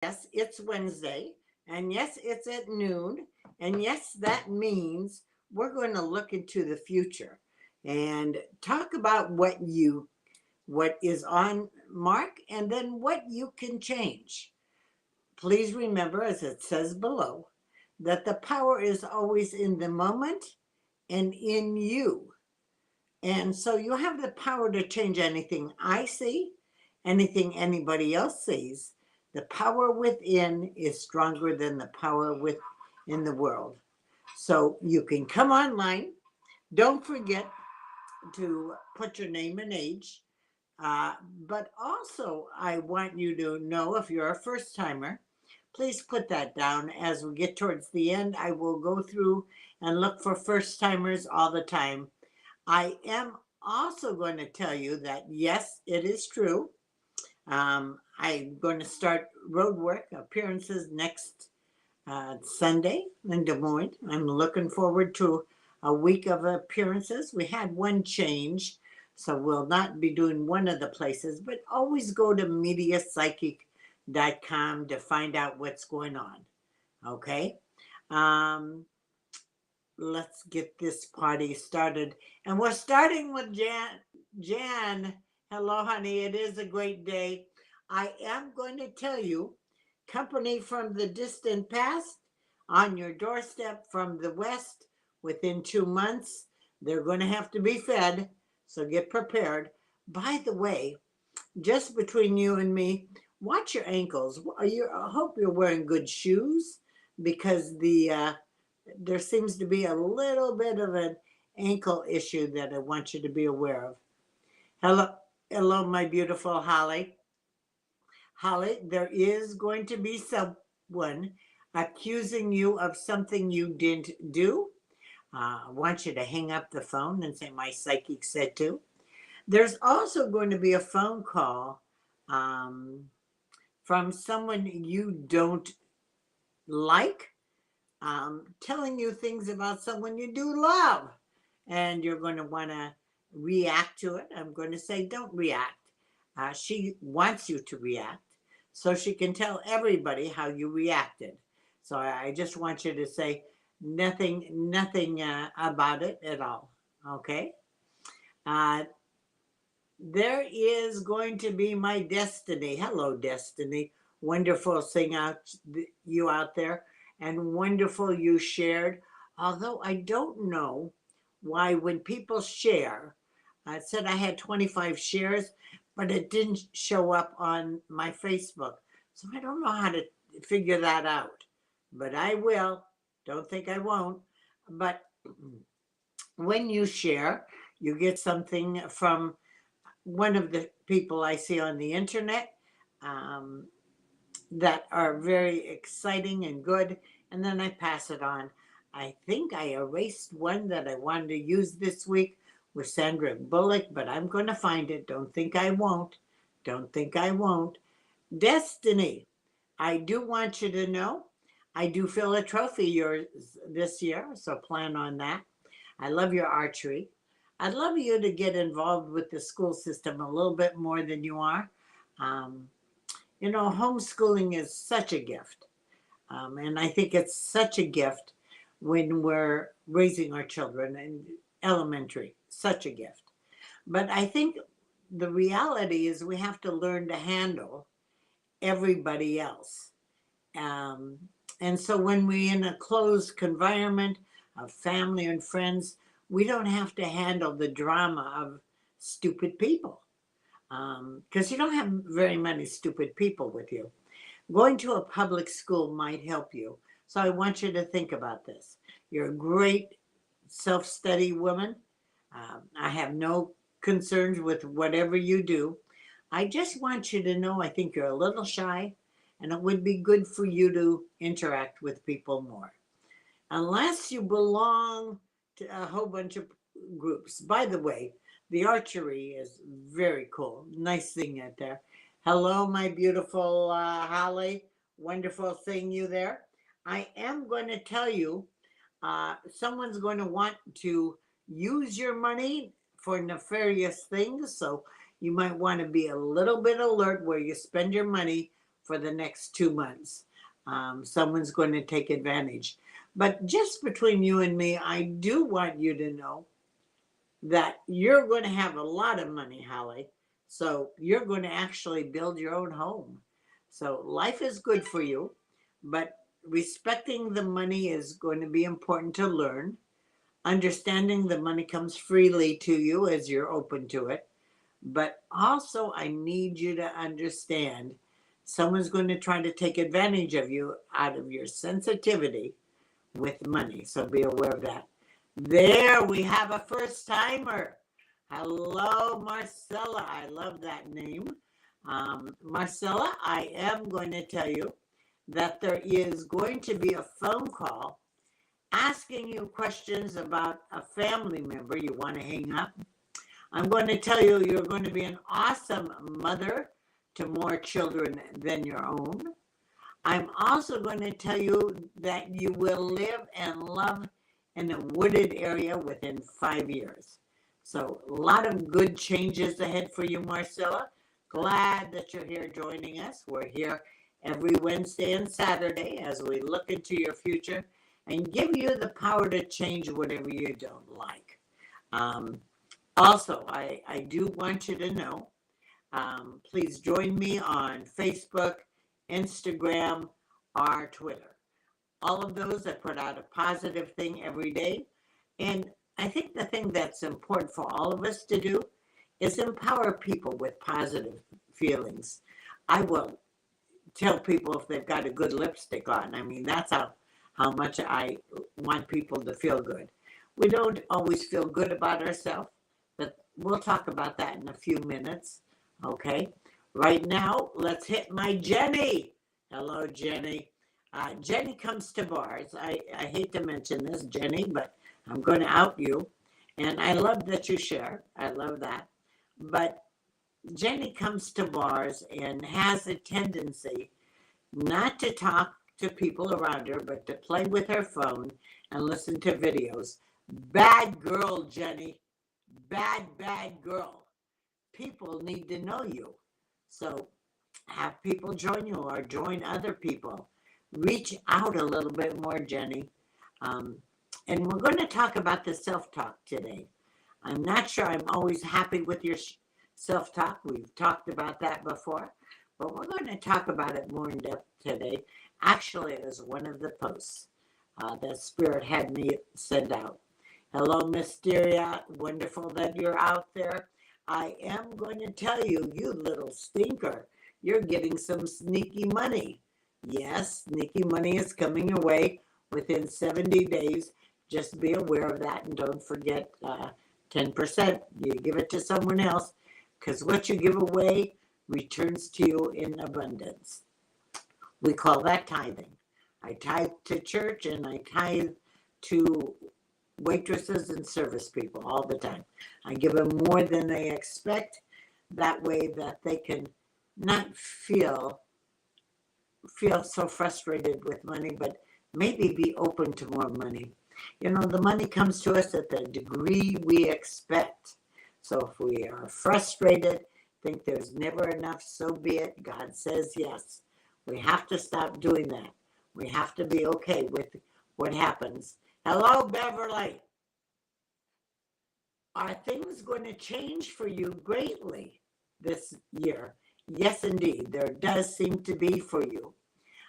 Yes, it's Wednesday, and yes, it's at noon, and yes, that means we're going to look into the future and talk about what is on mark and then what you can change. Please remember, as it says below, that the power is always in the moment and in you. And so you have the power to change anything I see, anything anybody else sees. The power within is stronger than the power within the world. So you can come online. Don't forget to put your name and age. Uh, but also, I want you to know if you're a first timer, please put that down. As we get towards the end, I will go through and look for first timers all the time. I am also going to tell you that yes, it is true. I'm going to start road work appearances next Sunday in Des Moines. I'm looking forward to a week of appearances. We had one change, so we'll not be doing one of the places, but always go to mediapsychic.com to find out what's going on. Okay? Um, let's get this party started. And we're starting with Jan. Jan, hello, honey. It is a great day. I am going to tell you company from the distant past on your doorstep from the west within 2 months. They're going to have to be fed, so get prepared. By the way, just between you and me, watch your ankles. I hope you're wearing good shoes because there seems to be a little bit of an ankle issue that I want you to be aware of. Hello, hello, my beautiful Holly. Holly, there is going to be someone accusing you of something you didn't do. I want you to hang up the phone and say, my psychic said to. There's also going to be a phone call um, from someone you don't like, telling you things about someone you do love. And you're going to want to react to it. I'm going to say, don't react. She wants you to react so she can tell everybody how you reacted. So I just want you to say nothing about it at all. Okay. Uh, there is going to be my destiny. Hello, destiny. Wonderful seeing you out there, and wonderful you shared. Although I don't know why when people share, it said I had 25 shares, but it didn't show up on my Facebook. So I don't know how to figure that out, but I will. Don't think I won't. But when you share, you get something from one of the people I see on the internet um, that are very exciting and good, and then I pass it on. I think I erased one that I wanted to use this week with Sandra Bullock, but I'm going to find it. Don't think I won't. Don't think I won't. Destiny. I do want you to know I do feel a trophy yours this year, so plan on that. I love your archery. I'd love you to get involved with the school system a little bit more than you are. Um, homeschooling is such a gift. And I think it's such a gift when we're raising our children in elementary, such a gift. But I think the reality is we have to learn to handle everybody else. Um, and so when we're in a closed environment of family and friends, we don't have to handle the drama of stupid people because you don't have very many stupid people with you. Going to a public school might help you. So I want you to think about this. You're a great self study woman. I have no concerns with whatever you do. I just want you to know I think you're a little shy, and it would be good for you to interact with people more. Unless you belong to a whole bunch of groups. By the way, the archery is very cool. Nice seeing it there. Hello, my beautiful Holly. Wonderful seeing you there. I am going to tell you someone's going to want to use your money for nefarious things. So you might want to be a little bit alert where you spend your money for the next 2 months. Someone's going to take advantage. But just between you and me, I do want you to know that you're going to have a lot of money, Holly. So you're going to actually build your own home. So life is good for you, but respecting the money is going to be important to learn. Understanding the money comes freely to you as you're open to it. But also, I need you to understand someone's going to try to take advantage of you out of your sensitivity with money. So be aware of that. There we have a first timer. Hello, Marcella. I love that name. Marcella, I am going to tell you that there is going to be a phone call asking you questions about a family member. You want to hang up? I'm going to tell you you're going to be an awesome mother to more children than your own. I'm also going to tell you that you will live and love in a wooded area within 5 years. So a lot of good changes ahead for you, Marcella. Glad that you're here joining us. We're here every Wednesday and Saturday as we look into your future and give you the power to change whatever you don't like. Also, I do want you to know, please join me on Facebook, Instagram, or Twitter. All of those, I put out a positive thing every day. And I think the thing that's important for all of us to do is empower people with positive feelings. I will tell people if they've got a good lipstick on. I mean, that's how much I want people to feel good. We don't always feel good about ourselves, but we'll talk about that in a few minutes. Okay. Right now, let's hit my Jenny. Hello, Jenny. Jenny comes to bars. I hate to mention this, Jenny, but I'm going to out you. And I love that you share. I love that. But Jenny comes to bars and has a tendency not to talk to people around her, but to play with her phone and listen to videos. Bad girl, Jenny. Bad girl. People need to know you. So have people join you or join other people. Reach out a little bit more, Jenny. And we're going to talk about the self-talk today. I'm not sure I'm always happy with your self-talk. We've talked about that before, but we're going to talk about it more in depth today. Actually, it was one of the posts that Spirit had me send out. Hello, Mysteria. Wonderful that you're out there. I am going to tell you, you little stinker, you're getting some sneaky money. Yes, sneaky money is coming your way within 70 days. Just be aware of that and don't forget 10%. You give it to someone else because what you give away returns to you in abundance. We call that tithing. I tithe to church and I tithe to waitresses and service people all the time. I give them more than they expect. That way that they can not feel so frustrated with money, but maybe be open to more money. You know, the money comes to us at the degree we expect. So if we are frustrated, think there's never enough, so be it. God says yes. We have to stop doing that. We have to be okay with what happens. Hello, Beverly. Are things going to change for you greatly this year? Yes, indeed. There does seem to be for you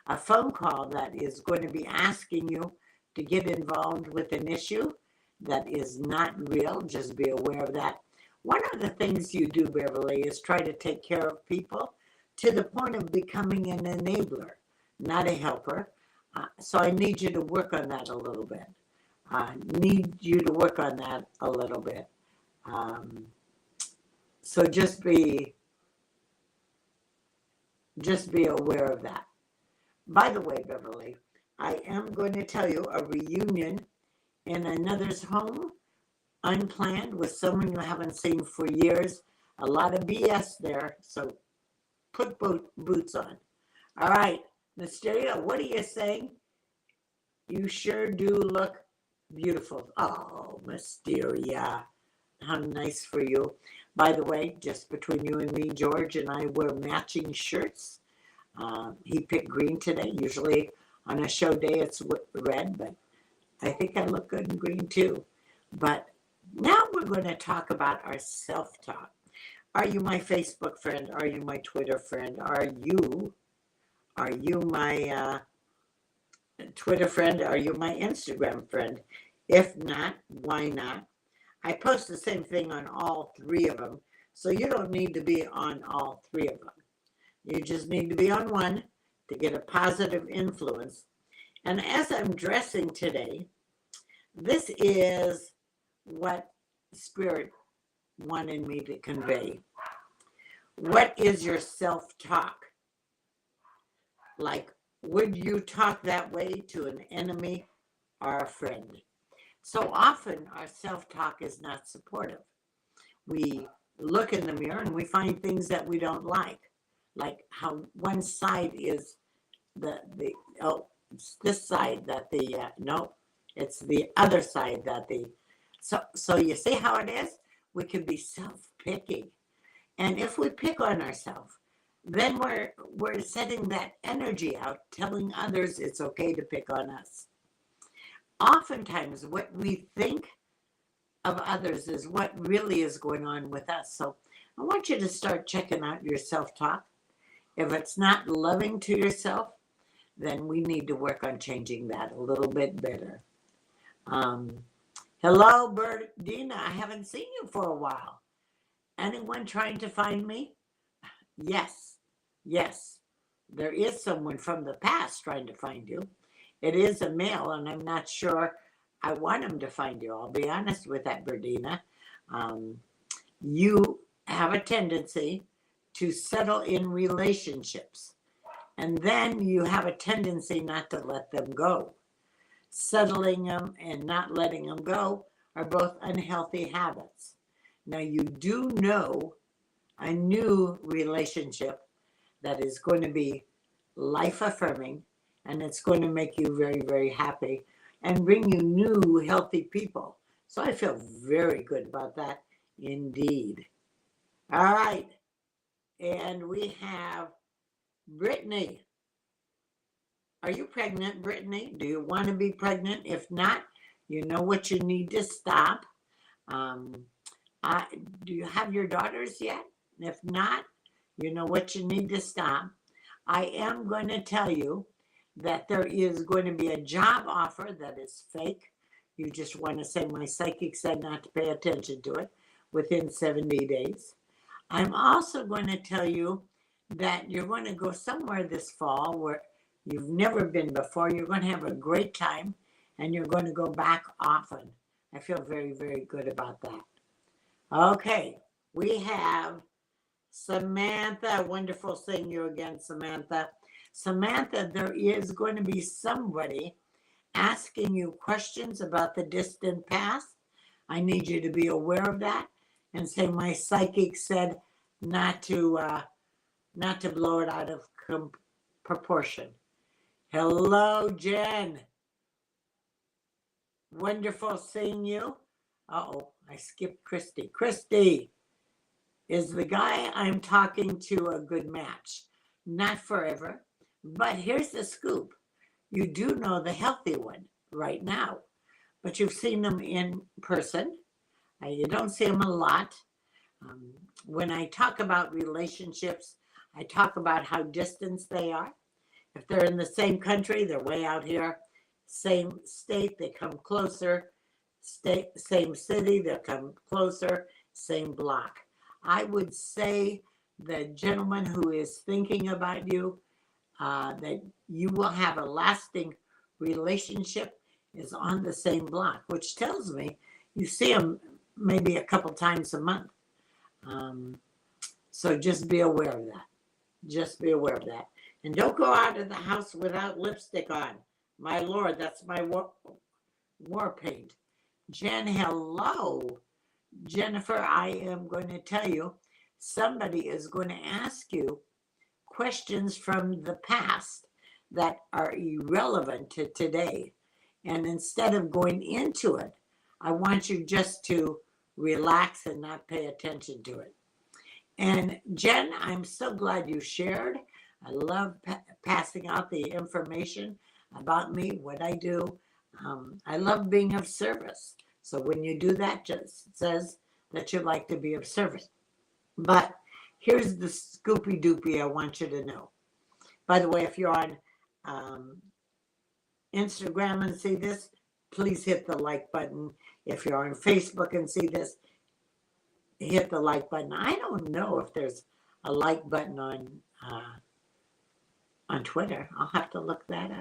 a phone call that is going to be asking you to get involved with an issue that is not real. Just be aware of that. One of the things you do, Beverly, is try to take care of people to the point of becoming an enabler, not a helper. So I need you to work on that a little bit. So just be aware of that. By the way, Beverly, I am going to tell you a reunion in another's home, unplanned, with someone you haven't seen for years. A lot of BS there, so put boots on. All right, Mysteria, what are you saying? You sure do look beautiful. Oh, Mysteria, how nice for you. By the way, just between you and me, George and I wear matching shirts. He picked green today. Usually on a show day it's red, but I think I look good in green too. But now we're going to talk about our self-talk. Are you my Facebook friend? Are you my Twitter friend? Are you my Twitter friend? Are you my Instagram friend? If not, why not? I post the same thing on all three of them, so you don't need to be on all three of them. You just need to be on one to get a positive influence. And as I'm dressing today, this is what Spirit wanted me to convey. What is your self-talk? Like, would you talk that way to an enemy or a friend? So often our self-talk is not supportive. We look in the mirror and we find things that we don't like how one side is it's this side that no, it's the other side that so you see how it is? We can be self-picking. And if we pick on ourselves, then we're setting that energy out, telling others it's okay to pick on us. Oftentimes, what we think of others is what really is going on with us. So I want you to start checking out your self-talk. If it's not loving to yourself, then we need to work on changing that a little bit better. Hello, Berdina. I haven't seen you for a while. Anyone trying to find me? Yes. There is someone from the past trying to find you. It is a male, and I'm not sure I want him to find you. I'll be honest with that, Berdina. You have a tendency to settle in relationships, and then you have a tendency not to let them go. Settling them and not letting them go are both unhealthy habits. Now, you do know a new relationship that is going to be life affirming, and it's going to make you very, very happy and bring you new healthy people. So I feel very good about that indeed. All right. And we have Brittany. Are you pregnant, Brittany? Do you want to be pregnant? If not, you know what you need to stop. Do you have your daughters yet? If not, you know what you need to stop. I am going to tell you that there is going to be a job offer that is fake. You just want to say, my psychic said not to pay attention to it within 70 days. I'm also going to tell you that you're going to go somewhere this fall where you've never been before. You're going to have a great time, and you're going to go back often. I feel very, very good about that. Okay, we have Samantha. Wonderful seeing you again, Samantha. Samantha, there is going to be somebody asking you questions about the distant past. I need you to be aware of that and say, my psychic said not to blow it out of proportion. Hello, Jen. Wonderful seeing you. I skipped Christy. Christy, is the guy I'm talking to a good match? Not forever, but here's the scoop. You do know the healthy one right now, but you've seen them in person. You don't see them a lot. When I talk about relationships, I talk about how distant they are. If they're in the same country, they're way out here. Same state, they come closer. Same city, they'll come closer. Same block. I would say the gentleman who is thinking about you, that you will have a lasting relationship, is on the same block, which tells me you see him maybe a couple times a month. So just be aware of that. Just be aware of that. And don't go out of the house without lipstick on. My Lord, that's my war paint. Jen, hello. Jennifer, I am going to tell you, somebody is going to ask you questions from the past that are irrelevant to today. And instead of going into it, I want you just to relax and not pay attention to it. And Jen, I'm so glad you shared. I love passing out the information about me, what I do. I love being of service. So when you do that, just says that you like to be of service. But here's the scoopy doopy I want you to know. By the way, if you're on Instagram and see this, please hit the like button. If you're on Facebook and see this, hit the like button. I don't know if there's a like button on Twitter. I'll have to look that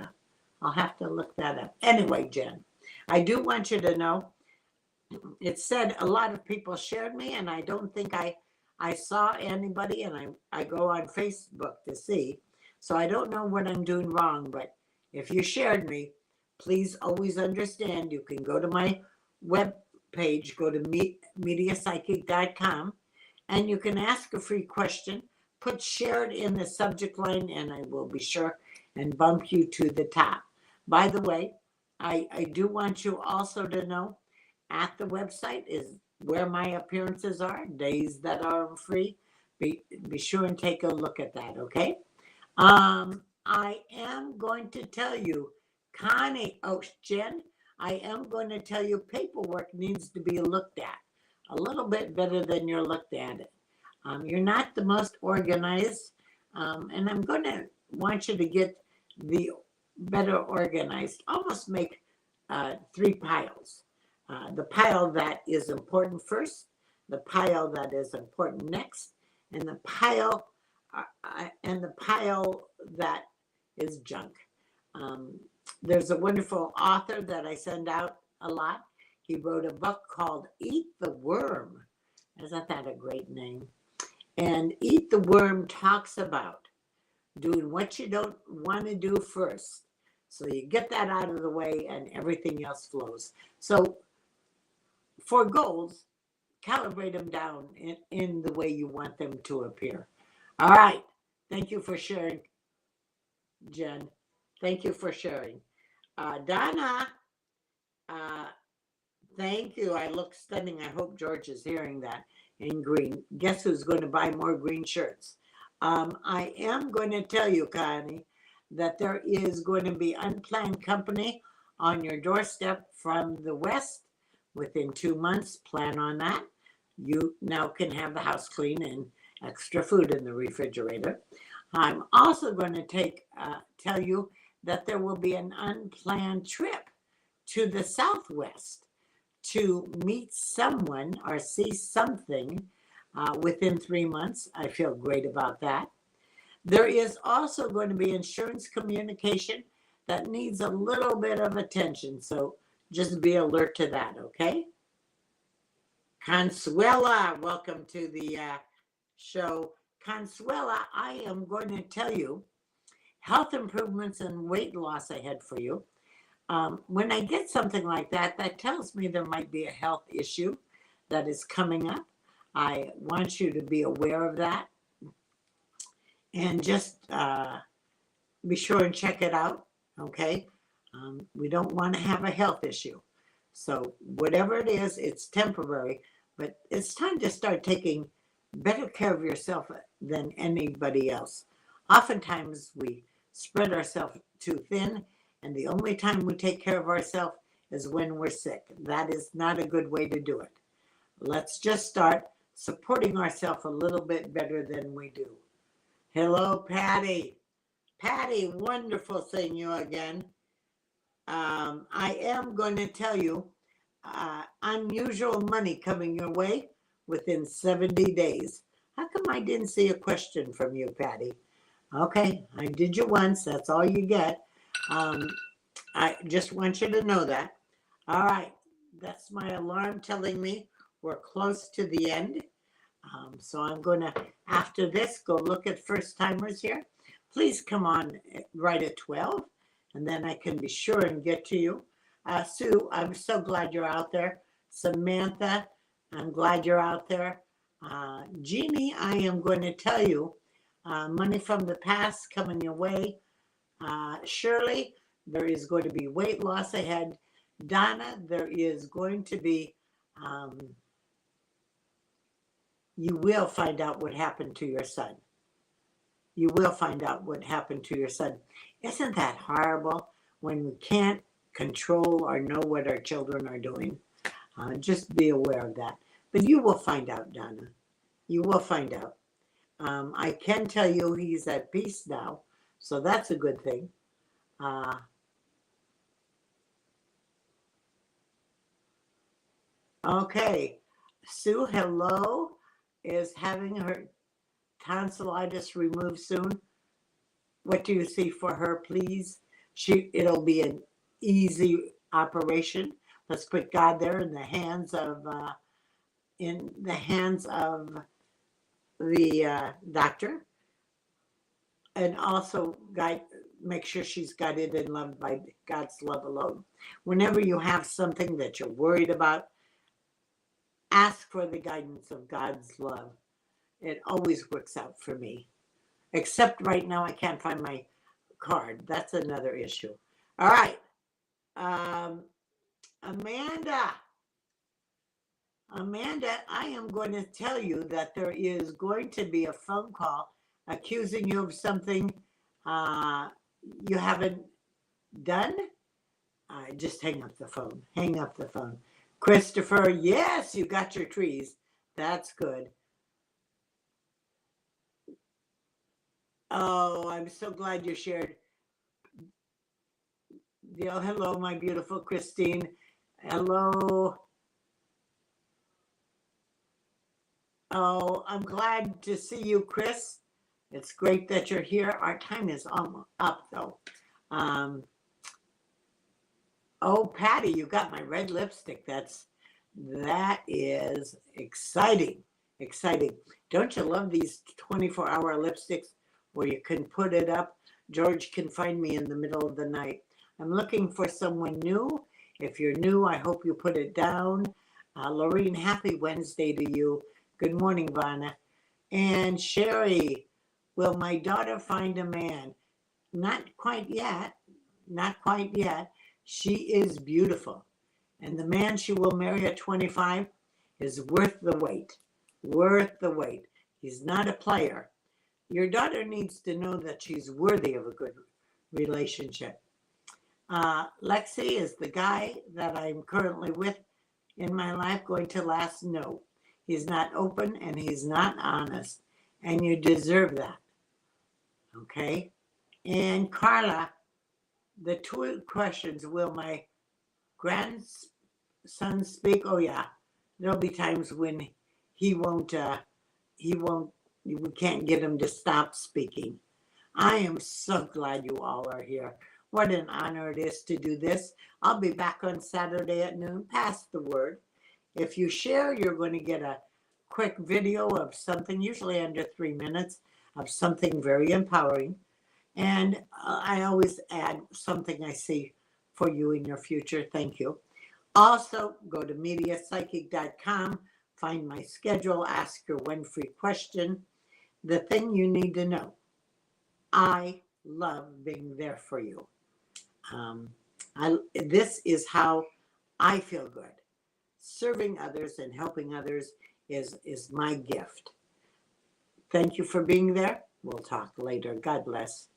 up. Anyway, Jen, I do want you to know, it said a lot of people shared me, and I don't think I saw anybody, and I go on Facebook to see. So I don't know what I'm doing wrong, but if you shared me, please always understand you can go to my web page, go to mediapsychic.com, and you can ask a free question. Put shared in the subject line, and I will be sure and bump you to the top. By the way, I do want you also to know at the website is where my appearances are, days that are free. Be sure and take a look at that, okay? I am going to tell you, Jen, I am going to tell you paperwork needs to be looked at a little bit better than you're looked at it. You're not the most organized, and I'm going to want you to get the better organized. Almost make 3 piles. The pile that is important first, the pile that is important next, and the pile that is junk. There's a wonderful author that I send out a lot. He wrote a book called Eat the Worm. Isn't that a great name? And Eat the Worm talks about doing what you don't want to do first. So you get that out of the way and everything else flows. So for goals, calibrate them down in the way you want them to appear. All right. Thank you for sharing, Jen. Thank you for sharing. Donna, thank you. I look stunning. I hope George is hearing that in green. Guess who's going to buy more green shirts? I am going to tell you, Connie, that there is going to be unplanned company on your doorstep from the west within 2 months. Plan on that. You now can have the house clean and extra food in the refrigerator. I'm also going to tell you that there will be an unplanned trip to the Southwest to meet someone or see something within 3 months. I feel great about that. There is also going to be insurance communication that needs a little bit of attention. So just be alert to that, okay? Consuela, welcome to the show. Consuela, I am going to tell you health improvements and weight loss ahead for you. When I get something like that, that tells me there might be a health issue that is coming up. I want you to be aware of that. And just be sure and check it out, okay? We don't want to have a health issue. So whatever it is, it's temporary, but it's time to start taking better care of yourself than anybody else. Oftentimes we spread ourselves too thin, and the only time we take care of ourselves is when we're sick. That is not a good way to do it. Let's just start supporting ourselves a little bit better than we do. Hello, Patty. Patty, wonderful seeing you again. I am going to tell you unusual money coming your way within 70 days. How come I didn't see a question from you, Patty? Okay, I did you once. That's all you get. I just want you to know that. All right, that's my alarm telling me we're close to the end. So I'm going to, after this, go look at first timers here. Please come on right at 12, and then I can be sure and get to you. Sue, I'm so glad you're out there. Samantha, I'm glad you're out there. Jeannie, I am going to tell you, money from the past coming your way. Shirley, there is going to be weight loss ahead. Donna, there is going to be, you will find out what happened to your son. You will find out what happened to your son. Isn't that horrible when we can't control or know what our children are doing? Just be aware of that. But you will find out, Donna. You will find out. I can tell you he's at peace now, so that's a good thing. Okay, Sue, hello, is having her tonsillitis removed soon. What do you see for her, please? It'll be an easy operation. Let's put God there in the hands of the doctor, and also guide, make sure she's guided and loved by God's love alone. Whenever you have something that you're worried about, ask for the guidance of God's love. It always works out for me. Except right now, I can't find my card. That's another issue. All right. Amanda, I am going to tell you that there is going to be a phone call accusing you of something you haven't done. Just hang up the phone. Hang up the phone. Christopher, yes, you got your trees. That's good. Oh, I'm so glad you shared. Hello, my beautiful Christine. Hello. Oh, I'm glad to see you, Chris. It's great that you're here. Our time is almost up, though. Oh, Patty, you got my red lipstick. That is exciting. Exciting. Don't you love these 24-hour lipsticks where you can put it up? George can find me in the middle of the night. I'm looking for someone new. If you're new, I hope you put it down. Lorene, happy Wednesday to you. Good morning, Vanna. And Sherry, will my daughter find a man? Not quite yet. Not quite yet. She is beautiful. And the man she will marry at 25 is worth the wait. Worth the wait. He's not a player. Your daughter needs to know that she's worthy of a good relationship. Lexi, is the guy that I'm currently with in my life going to last? No. He's not open and he's not honest. And you deserve that. Okay? And Carla, the two questions, will my grandson speak? Oh yeah. There'll be times when we can't get him to stop speaking. I am so glad you all are here. What an honor it is to do this. I'll be back on Saturday at noon. Pass the word. If you share, you're going to get a quick video of something, usually under 3 minutes, of something very empowering. And I always add something I see for you in your future. Thank you. Also, go to mediapsychic.com, find my schedule, ask your one free question. The thing you need to know, I love being there for you. This is how I feel good. Serving others and helping others is my gift. Thank you for being there. We'll talk later. God bless.